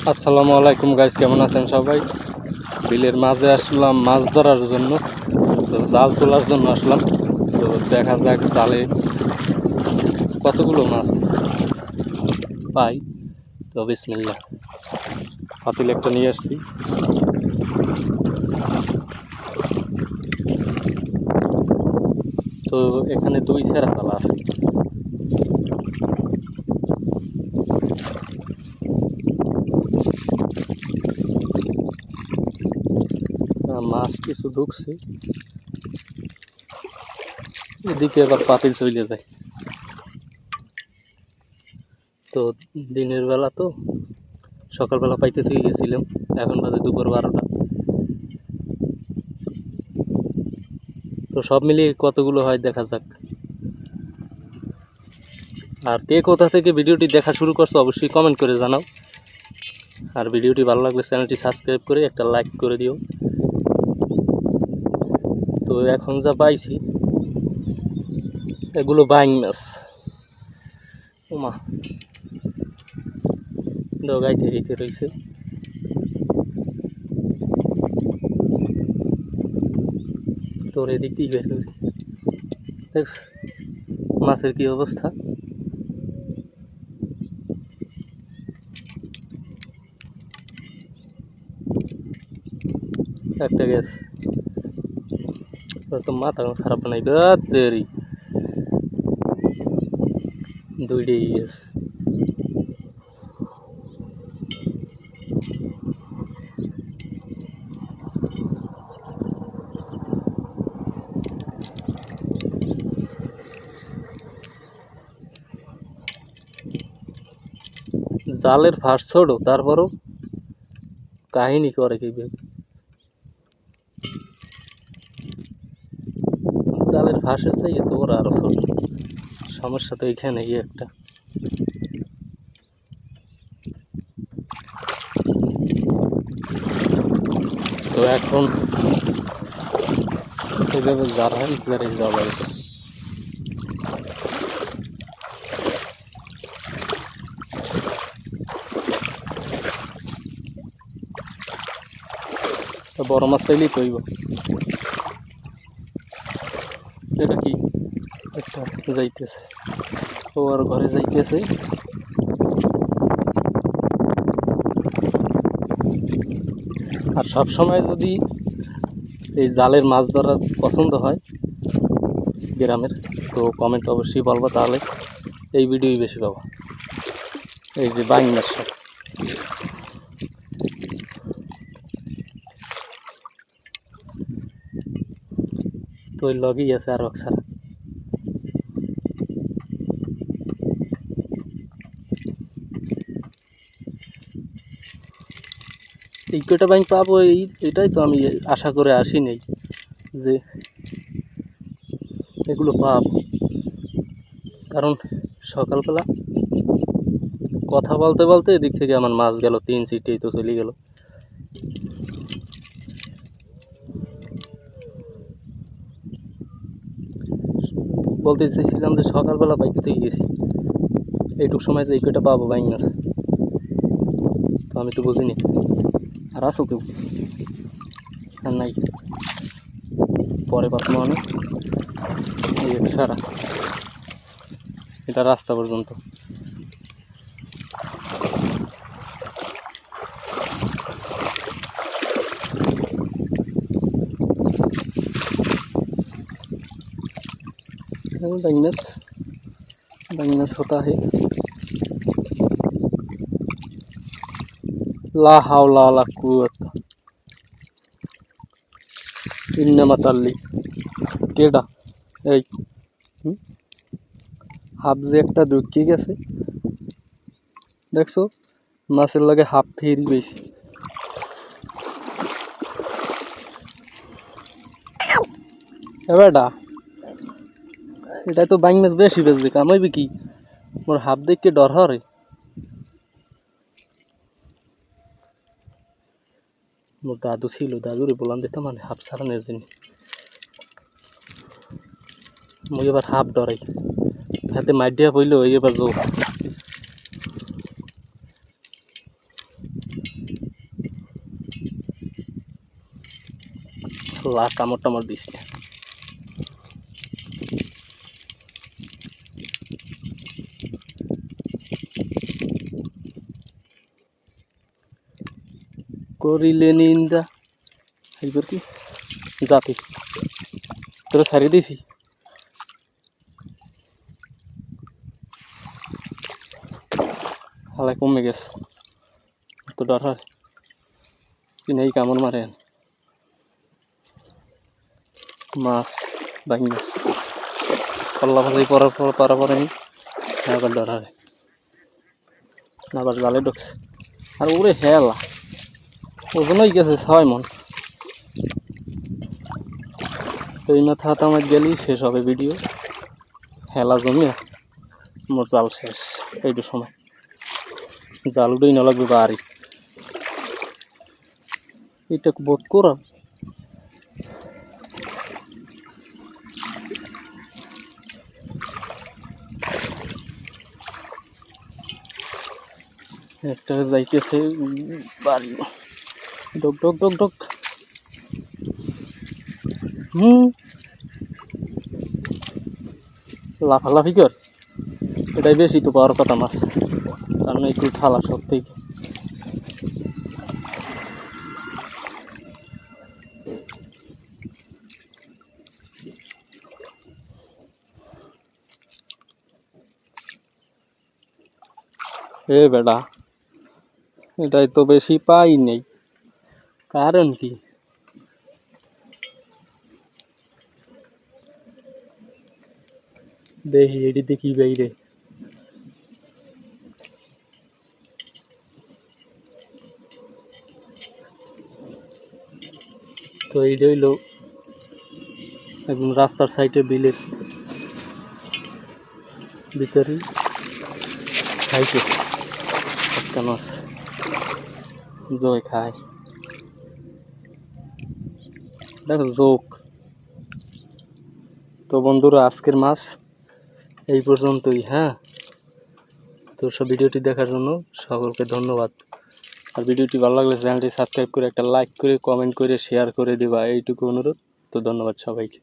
আসসালামু আলাইকুম গাইস, কেমন আছেন সবাই? বিলের মাঝে আসলাম মাছ ধরার জন্য। তো জাল তোলার জন্য আসলাম। তো দেখা যাক জালে কতগুলো মাছ পাই। তো বিসমিল্লাহ, পাতিল একটা নিয়ে আসছি। তো এখানে 2 সেরা জাল আছে। মাছ কিছু ঢুকছে, এদিকে আবার পাতিল চলে যায়। তো দিনের বেলা, তো সকালবেলা পাইতে থেকে গেছিলাম, এখন বাজে দুপুর 12টা। তো সব মিলিয়ে কতগুলো হয় দেখা যাক। আর কে কোথা থেকে ভিডিওটি দেখা শুরু করছো অবশ্যই কমেন্ট করে জানাও। আর ভিডিওটি ভালো লাগলে চ্যানেলটি সাবস্ক্রাইব করে একটা লাইক করে দিও। তো এখন যা পাইছি এগুলো বাইং মাছ। ওমা, ডগাইতে রেখে রয়েছে। তোর এদিক দিয়ে বের করে দেখ মাছের কি অবস্থা। একটা গ্যাস তো মাথা খারাপ বানাই দেরি, দুইটাই গেছে। জালের ফাঁস ছোট, তারপরও কাহিনী করে কি জালের ফাঁসের চাইয়ে তো ওরা আরো ছোট। সমস্যা তো এখানে একটা। তো এখন এইভাবে জাল হয় জল আছে। তো বড় মাছ পাইলেই তৈব। এটা কি একটা যাইতেছে, ও আর ঘরে যাইতেছে। আর সব সময় যদি এই জালের মাছ ধরা পছন্দ হয় গ্রামের, তো কমেন্ট অবশ্যই বলবো, তাহলে এই ভিডিওই বেশি পাবো। এই যে বাইং মাছ, তো ওই লগেই আছে আর ছাড়া। এই কটা বাইং পাবো, এটাই তো আমি আশা করে আসিনি যে এগুলো পাবো। কারণ সকালবেলা কথা বলতে বলতে এদিক থেকে আমার মাছ গেল 3 সিটেই তো চলে গেল। বলতে চাইছিলাম যে সকালবেলা পাইতে থেকে গেছি, এইটুক সময় যে এই কটা পাবো বাইং মাছ, তো আমি তো বুঝিনি। আর আসো কেউ আর নাই, পরে পাতমো আমি। এই সারা এটা রাস্তা পর্যন্ত। बाइंगस होता है। ला हावला ला कुव्वता इन्ना माताल्ली केडा এই হাফ যে একটা ঢুকিয়ে গেছে, দেখছো মাছের লাগে হাফ ফেরি বেশি। এবারটা এটা তো বাইং মাছ বেশি বেশি কামাইবে কি, মোর হাফ দেখে ডর হরে। মোর দাদু ছিল, দাদুরে বললাম দিতাম মানে হাফ ছাড়ানোর জন্য। মুই এবার হাফ ডরাই, হাতে মাইডিয়া পড়লো এবার জোর। লা কামড় টামড় দিস না। করিলে নিন্দা এইবার কি জাতি তোরা ছাড়িয়ে দিয়েছি। হালাই কমে গেছে, তো ডর হয় কি নেই কামড় মারে। মাছ বাইং মাছ কল্লা ভাজাই পড়ার পরে আবার ডর হয়, আবার জালে ঢুকছে। আর ওরে হেলা ওজন হয়ে গেছে 6 মণ। এই মাথা আমার গেলেই শেষ হবে ভিডিও। হেলা জমিয়া মোর জাল শেষ। এইটু সময় জাল উঠেই না লাগবে বাড়ি। এটা বোধ করা একটা যাইতেছে বাড়ি। ডক ডক ডক ডক। লাফালাফি কর, এটাই বেশি তো পাওয়ার কথা মাছ, কারণ একটু ঠালা সত্যি। এ বেটা এটাই তো বেশি পাই নেই, কারণ কি? দেখি এটি দেখি বাইরে তো এইটা হইলো একদম রাস্তার সাইডে বিলের ভিতরে খাইছে একটা মাছ জয় খায়। দেখো জোক। তো বন্ধুরা আজকের মাছ এই পর্যন্তই। হ্যাঁ, তো সব ভিডিওটি দেখার জন্য সকলকে ধন্যবাদ। আর ভিডিওটি ভালো লাগলে চ্যানেলটি সাবস্ক্রাইব করে একটা লাইক করে কমেন্ট করে শেয়ার করে দেবা, এইটুকু অনুরোধ। তো ধন্যবাদ সবাইকে।